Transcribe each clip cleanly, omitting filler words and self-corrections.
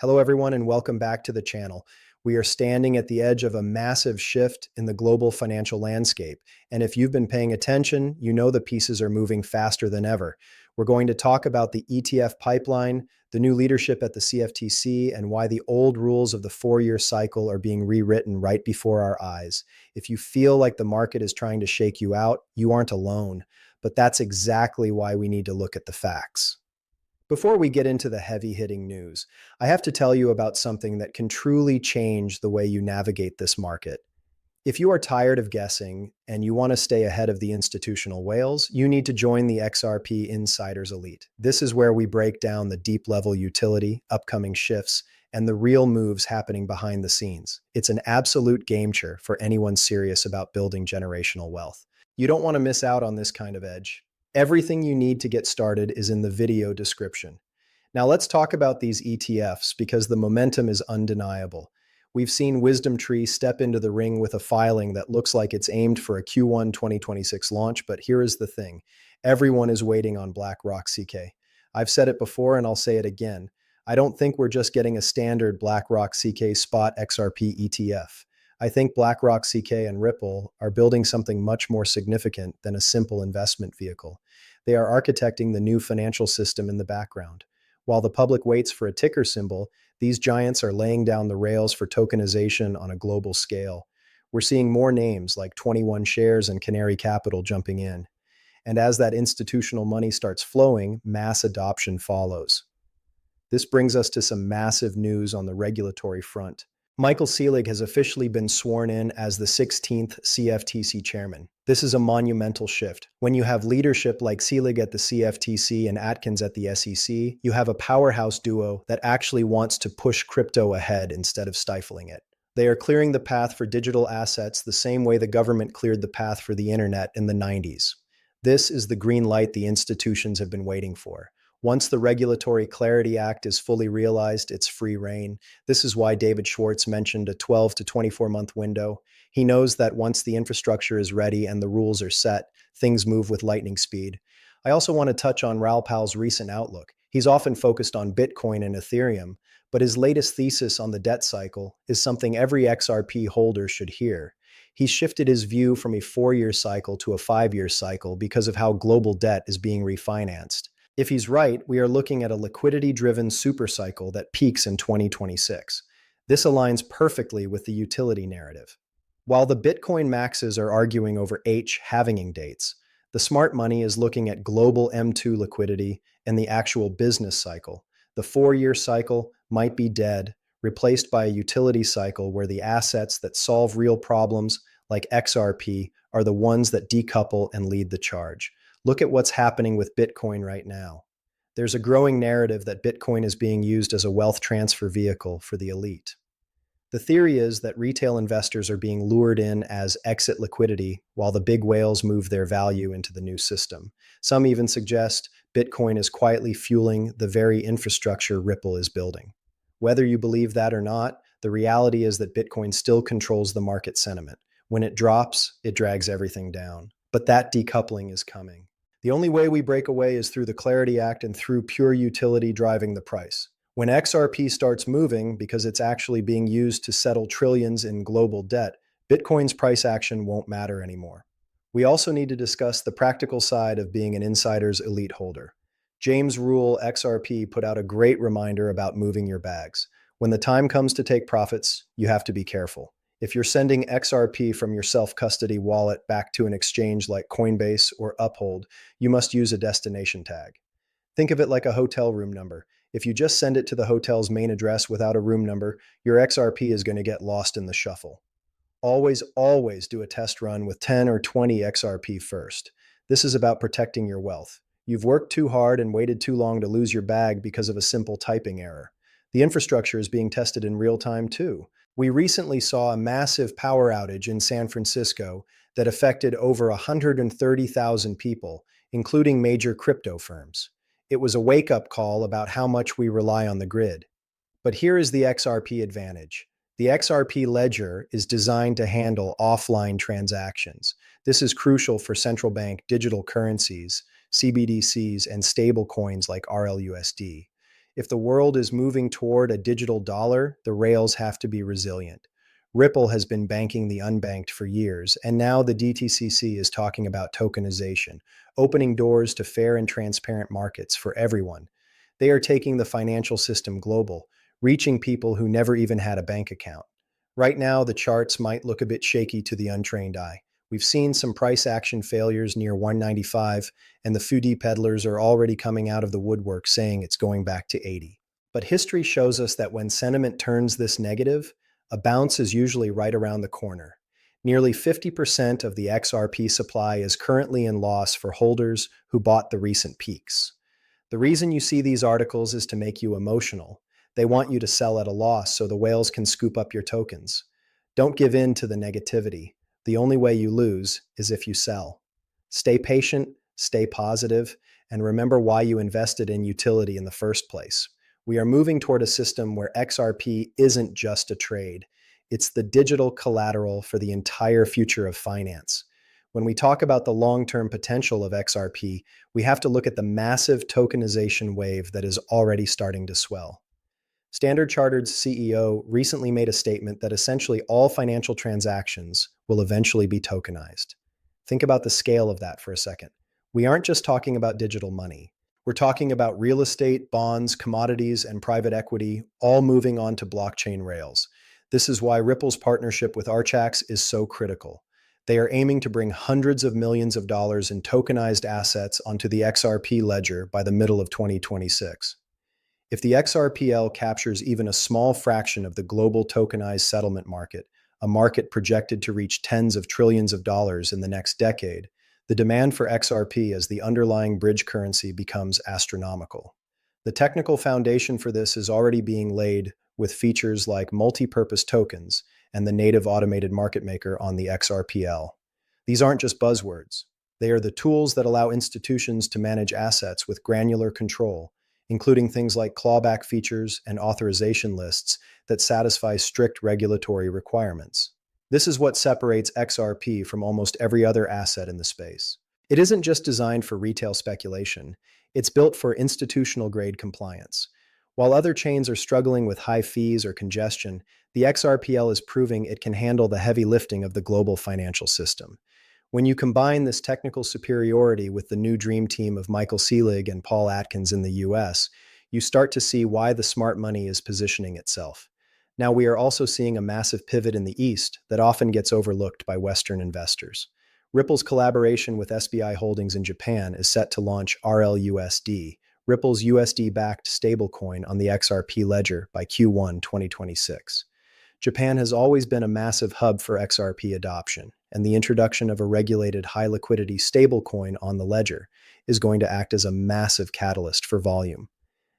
Hello, everyone, and welcome back to the channel. We are standing at the edge of a massive shift in the global financial landscape. And if you've been paying attention, you know the pieces are moving faster than ever. We're going to talk about the ETF pipeline, the new leadership at the CFTC, and why the old rules of the four-year cycle are being rewritten right before our eyes. If you feel like the market is trying to shake you out, you aren't alone. But that's exactly why we need to look at the facts. Before we get into the heavy-hitting news, I have to tell you about something that can truly change the way you navigate this market. If you are tired of guessing and you want to stay ahead of the institutional whales, you need to join the XRP Insiders Elite. This is where we break down the deep-level utility, upcoming shifts, and the real moves happening behind the scenes. It's an absolute game-changer for anyone serious about building generational wealth. You don't want to miss out on this kind of edge. Everything you need to get started is in the video description. Now let's talk about these ETFs because the momentum is undeniable. We've seen Wisdom Tree step into the ring with a filing that looks like it's aimed for a Q1 2026 launch, but here is the thing. Everyone is waiting on BlackRock CK. I've said it before and I'll say it again. I don't think we're just getting a standard BlackRock CK spot XRP ETF. I think BlackRock CK and Ripple are building something much more significant than a simple investment vehicle. They are architecting the new financial system in the background. While the public waits for a ticker symbol, these giants are laying down the rails for tokenization on a global scale. We're seeing more names like 21 Shares and Canary Capital jumping in. And as that institutional money starts flowing, mass adoption follows. This brings us to some massive news on the regulatory front. Michael Selig has officially been sworn in as the 16th CFTC chairman. This is a monumental shift. When you have leadership like Selig at the CFTC and Atkins at the SEC, you have a powerhouse duo that actually wants to push crypto ahead instead of stifling it. They are clearing the path for digital assets the same way the government cleared the path for the internet in the 90s. This is the green light the institutions have been waiting for. Once the Regulatory Clarity Act is fully realized, it's free reign. This is why David Schwartz mentioned a 12 to 24-month window. He knows that once the infrastructure is ready and the rules are set, things move with lightning speed. I also want to touch on Raoul Pal's recent outlook. He's often focused on Bitcoin and Ethereum, but his latest thesis on the debt cycle is something every XRP holder should hear. He's shifted his view from a four-year cycle to a five-year cycle because of how global debt is being refinanced. If he's right, we are looking at a liquidity-driven supercycle that peaks in 2026. This aligns perfectly with the utility narrative. While the Bitcoin maxes are arguing over halving dates, the smart money is looking at global M2 liquidity and the actual business cycle. The four-year cycle might be dead, replaced by a utility cycle where the assets that solve real problems, like XRP, are the ones that decouple and lead the charge. Look at what's happening with Bitcoin right now. There's a growing narrative that Bitcoin is being used as a wealth transfer vehicle for the elite. The theory is that retail investors are being lured in as exit liquidity while the big whales move their value into the new system. Some even suggest Bitcoin is quietly fueling the very infrastructure Ripple is building. Whether you believe that or not, the reality is that Bitcoin still controls the market sentiment. When it drops, it drags everything down. But that decoupling is coming. The only way we break away is through the Clarity Act and through pure utility driving the price. When XRP starts moving because it's actually being used to settle trillions in global debt, Bitcoin's price action won't matter anymore. We also need to discuss the practical side of being an insider's elite holder. James Raoul XRP put out a great reminder about moving your bags. When the time comes to take profits, you have to be careful. If you're sending XRP from your self-custody wallet back to an exchange like Coinbase or Uphold, you must use a destination tag. Think of it like a hotel room number. If you just send it to the hotel's main address without a room number, your XRP is going to get lost in the shuffle. Always do a test run with 10 or 20 XRP first. This is about protecting your wealth. You've worked too hard and waited too long to lose your bag because of a simple typing error. The infrastructure is being tested in real time too. We recently saw a massive power outage in San Francisco that affected over 130,000 people, including major crypto firms. It was a wake-up call about how much we rely on the grid. But here is the XRP advantage. The XRP ledger is designed to handle offline transactions. This is crucial for central bank digital currencies, CBDCs, and stable coins like RLUSD. If the world is moving toward a digital dollar, the rails have to be resilient. Ripple has been banking the unbanked for years, and now the DTCC is talking about tokenization, opening doors to fair and transparent markets for everyone. They are taking the financial system global, reaching people who never even had a bank account. Right now, the charts might look a bit shaky to the untrained eye. We've seen some price action failures near 195, and the foodie peddlers are already coming out of the woodwork saying it's going back to 80. But history shows us that when sentiment turns this negative, a bounce is usually right around the corner. Nearly 50% of the XRP supply is currently in loss for holders who bought the recent peaks. The reason you see these articles is to make you emotional. They want you to sell at a loss so the whales can scoop up your tokens. Don't give in to the negativity. The only way you lose is if you sell. Stay patient, stay positive, and remember why you invested in utility in the first place. We are moving toward a system where XRP isn't just a trade. It's the digital collateral for the entire future of finance. When we talk about the long-term potential of XRP, we have to look at the massive tokenization wave that is already starting to swell. Standard Chartered's CEO recently made a statement that essentially all financial transactions will eventually be tokenized. Think about the scale of that for a second. We aren't just talking about digital money. We're talking about real estate, bonds, commodities, and private equity, all moving onto blockchain rails. This is why Ripple's partnership with Archax is so critical. They are aiming to bring hundreds of millions of dollars in tokenized assets onto the XRP ledger by the middle of 2026. If the XRPL captures even a small fraction of the global tokenized settlement market, a market projected to reach tens of trillions of dollars in the next decade, the demand for XRP as the underlying bridge currency becomes astronomical. The technical foundation for this is already being laid with features like multi-purpose tokens and the native automated market maker on the XRPL. These aren't just buzzwords. They are the tools that allow institutions to manage assets with granular control, including things like clawback features and authorization lists that satisfy strict regulatory requirements. This is what separates XRP from almost every other asset in the space. It isn't just designed for retail speculation, it's built for institutional-grade compliance. While other chains are struggling with high fees or congestion, the XRPL is proving it can handle the heavy lifting of the global financial system. When you combine this technical superiority with the new dream team of Michael Selig and Paul Atkins in the US, you start to see why the smart money is positioning itself. Now, we are also seeing a massive pivot in the East that often gets overlooked by Western investors. Ripple's collaboration with SBI Holdings in Japan is set to launch RLUSD, Ripple's USD-backed stablecoin on the XRP ledger by Q1 2026. Japan has always been a massive hub for XRP adoption, and the introduction of a regulated high-liquidity stablecoin on the ledger is going to act as a massive catalyst for volume.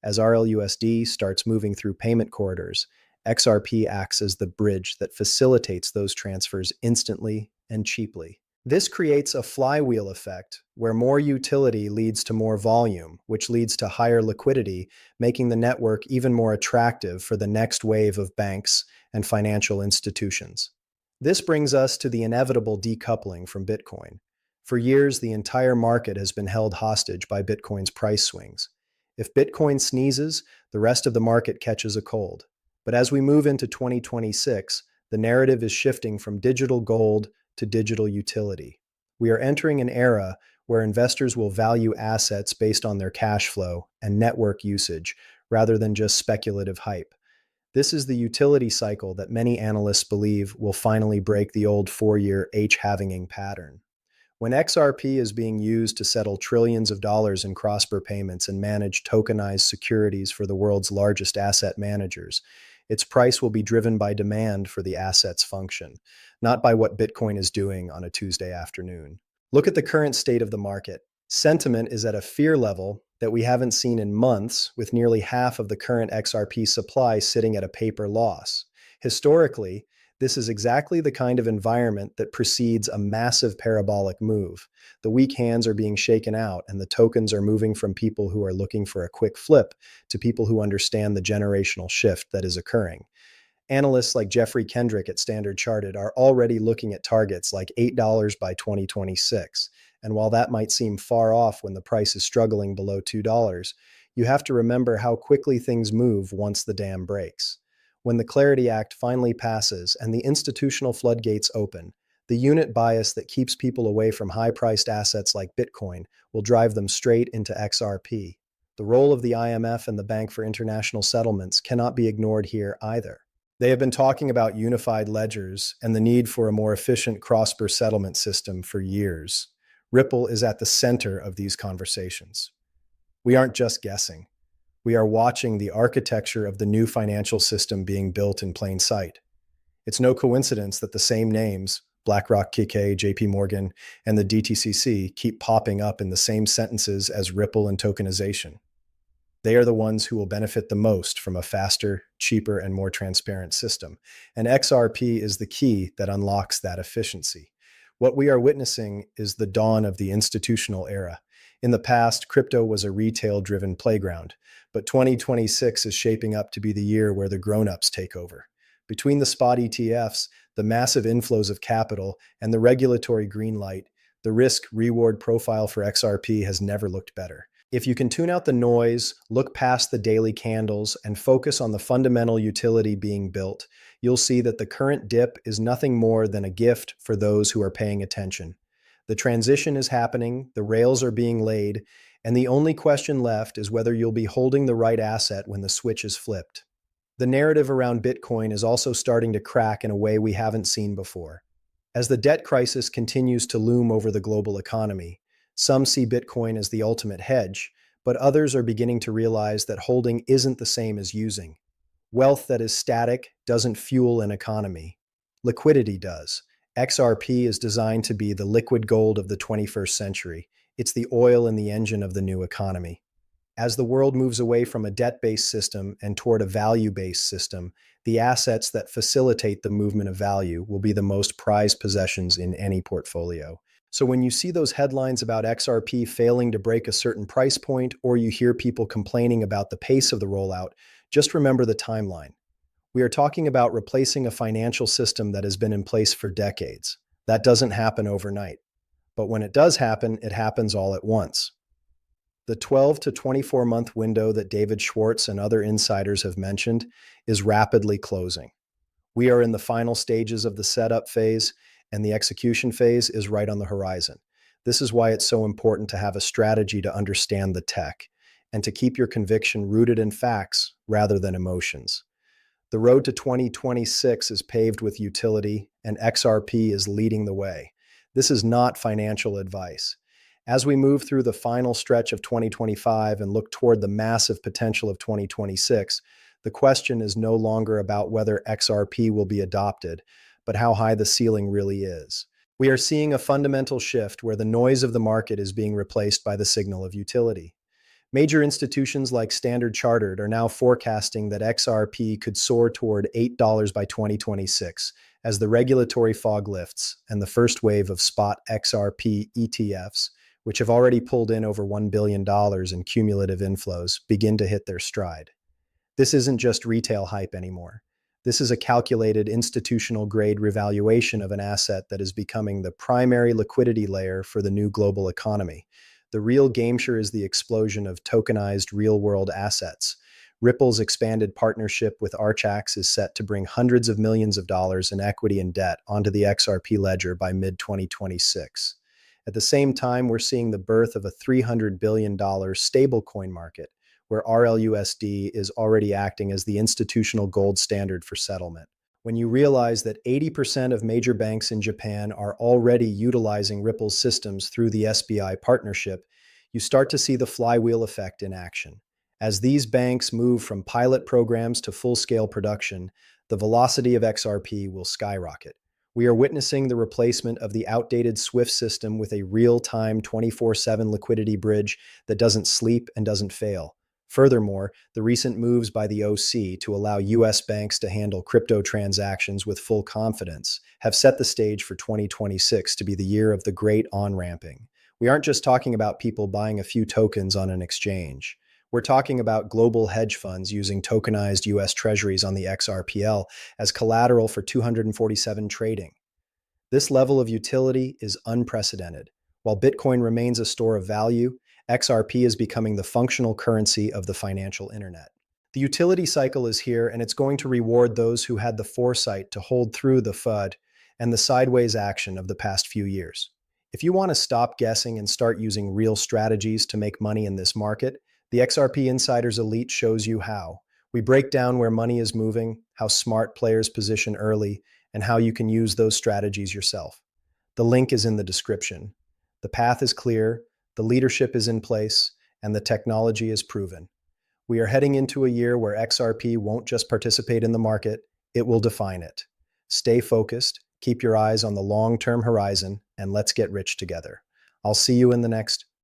As RLUSD starts moving through payment corridors, XRP acts as the bridge that facilitates those transfers instantly and cheaply. This creates a flywheel effect where more utility leads to more volume, which leads to higher liquidity, making the network even more attractive for the next wave of banks and financial institutions. This brings us to the inevitable decoupling from Bitcoin. For years, the entire market has been held hostage by Bitcoin's price swings. If Bitcoin sneezes, the rest of the market catches a cold. But as we move into 2026, the narrative is shifting from digital gold to digital utility. We are entering an era where investors will value assets based on their cash flow and network usage rather than just speculative hype. This is the utility cycle that many analysts believe will finally break the old four-year H-halving pattern. When XRP is being used to settle trillions of dollars in cross-border payments and manage tokenized securities for the world's largest asset managers, its price will be driven by demand for the asset's function, not by what Bitcoin is doing on a Tuesday afternoon. Look at the current state of the market. Sentiment is at a fear level that we haven't seen in months, with nearly half of the current XRP supply sitting at a paper loss. Historically, this is exactly the kind of environment that precedes a massive parabolic move. The weak hands are being shaken out, and the tokens are moving from people who are looking for a quick flip to people who understand the generational shift that is occurring. Analysts like Jeffrey Kendrick at Standard Chartered are already looking at targets like $8 by 2026. And while that might seem far off when the price is struggling below $2, You have to remember how quickly things move once the dam breaks. When the Clarity Act finally passes and the institutional floodgates open, the unit bias that keeps people away from high-priced assets like Bitcoin will drive them straight into XRP. The role of the IMF and the Bank for International Settlements cannot be ignored here either. They have been talking about unified ledgers and the need for a more efficient cross-border settlement system for years. Ripple is at the center of these conversations. We aren't just guessing. We are watching the architecture of the new financial system being built in plain sight. It's no coincidence that the same names, BlackRock, KK, JP Morgan, and the DTCC, keep popping up in the same sentences as Ripple and tokenization. They are the ones who will benefit the most from a faster, cheaper, and more transparent system. And XRP is the key that unlocks that efficiency. What we are witnessing is the dawn of the institutional era. In the past, crypto was a retail-driven playground, but 2026 is shaping up to be the year where the grown-ups take over. Between the spot ETFs, the massive inflows of capital, and the regulatory green light, the risk-reward profile for XRP has never looked better. If you can tune out the noise, look past the daily candles, and focus on the fundamental utility being built, you'll see that the current dip is nothing more than a gift for those who are paying attention. The transition is happening, the rails are being laid, and the only question left is whether you'll be holding the right asset when the switch is flipped. The narrative around Bitcoin is also starting to crack in a way we haven't seen before. As the debt crisis continues to loom over the global economy, some see Bitcoin as the ultimate hedge, but others are beginning to realize that holding isn't the same as using. Wealth that is static doesn't fuel an economy. Liquidity does. XRP is designed to be the liquid gold of the 21st century. It's the oil in the engine of the new economy. As the world moves away from a debt-based system and toward a value-based system, the assets that facilitate the movement of value will be the most prized possessions in any portfolio. So when you see those headlines about XRP failing to break a certain price point, or you hear people complaining about the pace of the rollout, just remember the timeline. We are talking about replacing a financial system that has been in place for decades. That doesn't happen overnight. But when it does happen, it happens all at once. The 12 to 24-month window that David Schwartz and other insiders have mentioned is rapidly closing. We are in the final stages of the setup phase, and the execution phase is right on the horizon. This is why it's so important to have a strategy to understand the tech and to keep your conviction rooted in facts rather than emotions. The road to 2026 is paved with utility, and XRP is leading the way. This is not financial advice. As we move through the final stretch of 2025 and look toward the massive potential of 2026, the question is no longer about whether XRP will be adopted, but how high the ceiling really is. We are seeing a fundamental shift where the noise of the market is being replaced by the signal of utility. Major institutions like Standard Chartered are now forecasting that XRP could soar toward $8 by 2026 as the regulatory fog lifts and the first wave of spot XRP ETFs, which have already pulled in over $1 billion in cumulative inflows, begin to hit their stride. This isn't just retail hype anymore. This is a calculated institutional-grade revaluation of an asset that is becoming the primary liquidity layer for the new global economy. The real game-changer is the explosion of tokenized real-world assets. Ripple's expanded partnership with Archax is set to bring hundreds of millions of dollars in equity and debt onto the XRP ledger by mid-2026. At the same time, we're seeing the birth of a $300 billion stablecoin market, where RLUSD is already acting as the institutional gold standard for settlement. When you realize that 80% of major banks in Japan are already utilizing Ripple's systems through the SBI partnership, you start to see the flywheel effect in action. As these banks move from pilot programs to full-scale production, the velocity of XRP will skyrocket. We are witnessing the replacement of the outdated SWIFT system with a real-time 24/7 liquidity bridge that doesn't sleep and doesn't fail. Furthermore, the recent moves by the OC to allow US banks to handle crypto transactions with full confidence have set the stage for 2026 to be the year of the great on-ramping. We aren't just talking about people buying a few tokens on an exchange. We're talking about global hedge funds using tokenized US treasuries on the XRPL as collateral for 247 trading. This level of utility is unprecedented. While Bitcoin remains a store of value, XRP is becoming the functional currency of the financial internet. The utility cycle is here, and it's going to reward those who had the foresight to hold through the FUD and the sideways action of the past few years. If you want to stop guessing and start using real strategies to make money in this market, the XRP Insiders Elite shows you how. We break down where money is moving, how smart players position early, and how you can use those strategies yourself. The link is in the description. The path is clear, the leadership is in place, and the technology is proven. We are heading into a year where XRP won't just participate in the market, it will define it. Stay focused, keep your eyes on the long-term horizon, and let's get rich together. I'll see you in the next